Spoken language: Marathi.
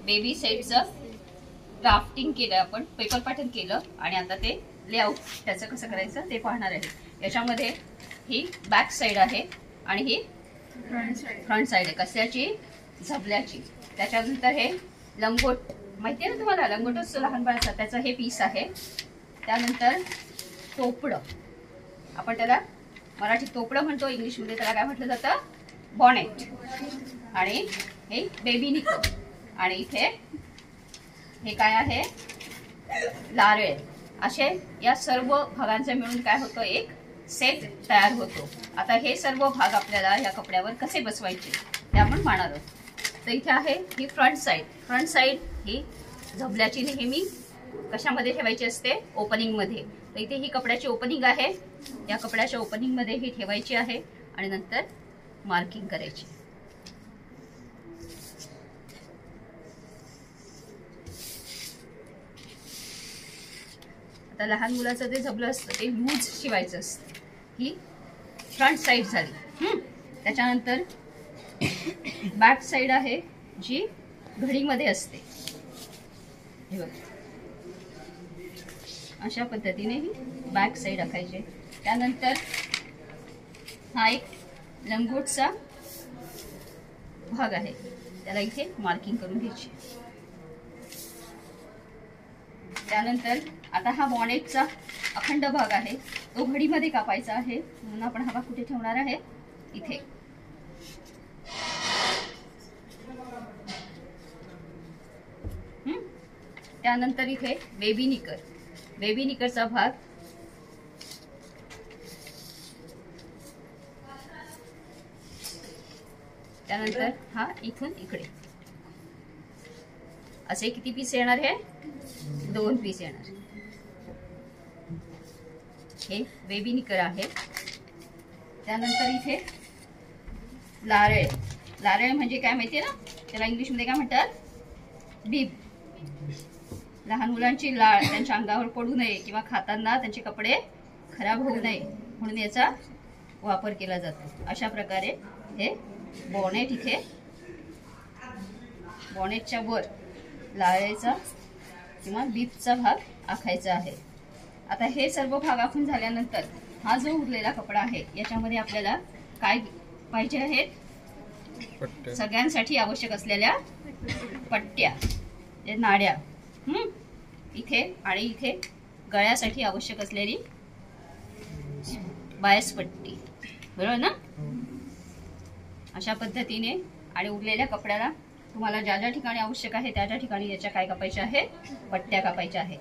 बेबी सेटचं ड्राफ्टिंग केलं, आपण पेपर पॅटर्न केलं आणि आता ते लेआउट त्याचं कसं करायचं ते पाहणार आहे. याच्यामध्ये ही बॅक साईड आहे आणि ही फ्रंट साईड आहे. कशाची? झबल्याची. त्याच्यानंतर हे लंगोट माहिती आहे ना तुम्हाला, लंगोटच लहान बाळाचा, त्याचं हे पीस आहे. त्यानंतर टोपडं, आपण त्याला मराठीत टोपडं म्हणतो, इंग्लिशमध्ये त्याला काय म्हटलं जातं? बॉनेट. आणि हे बेबी निकर. आणि इथे हे काय आहे? लारेल. असे या सर्व भागांचा मिळून काय होतं? एक सेट तयार होतो. आता हे सर्व भाग आपल्याला या कपड्यावर कसे बसवायचे ते आपण पाहणार आहोत. तर इथे आहे ही फ्रंट साईड. फ्रंट साईड ही झबल्याची नेहमी कशामध्ये ठेवायची असते? ओपनिंग मध्ये. तर इथे ही कपड्याची ओपनिंग आहे. या कपड्याच्या ओपनिंग मध्ये ही ठेवायची आहे आणि नंतर मार्किंग करायची. आता लहान मुलाचं ते झबलं असतं ते लूज शिवायचं असतं. ही फ्रंट साईड झाली. त्याच्यानंतर बॅक साईड आहे जी घडीमध्ये असते. हे बघा, अशा पद्धतीने ही बॅक साईड आखायची. त्यानंतर हा एक लंगोटचा भाग आहे, त्याला इथे मार्किंग करून घ्यायची. त्यानंतर आता हा बॉनेटचा अखंड भाग आहे, तो घडीमध्ये कापायचा आहे. म्हणून आपण हा भाग कुठे ठेवणार आहे? इथे. त्यानंतर इथे बेबी निकर. बेबी निकरचा भाग त्यानंतर हा इथून इकडे असे किती पीस येणार? हे 2 पीस येणार. हे बेबी निकर आहे. त्यानंतर इथे लारेळ. लारेळ म्हणजे काय माहितीये ना? त्याला इंग्लिशमध्ये काय म्हणतात? बीब. लहान मुलांची लाळ त्यांच्या अंगावर पडू नये किंवा खाताना त्यांचे कपडे खराब होऊ नये म्हणून याचा वापर केला जातो. अशा प्रकारे हे बॉनेट, इथे बॉनेटच्या वर लाळेचा किंवा बीबचा भाग आखायचा आहे. आता हे सर्व भाग आखून झाल्यानंतर हा जो उरलेला कपडा आहे याच्यामध्ये आपल्याला काय पाहिजे आहेत? सगळ्यांसाठी आवश्यक असलेल्या पट्ट्या, नाड्या. इथे आणि इथे गळ्यासाठी आवश्यक असलेली बायस पट्टी. बरोबर ना? अशा पद्धतीने आणि उरलेल्या कपड्याला तुम्हाला ज्या ज्या ठिकाणी आवश्यक आहे त्या ठिकाणी याच्या काय कापायच्या आहेत? पट्ट्या कापायच्या आहेत.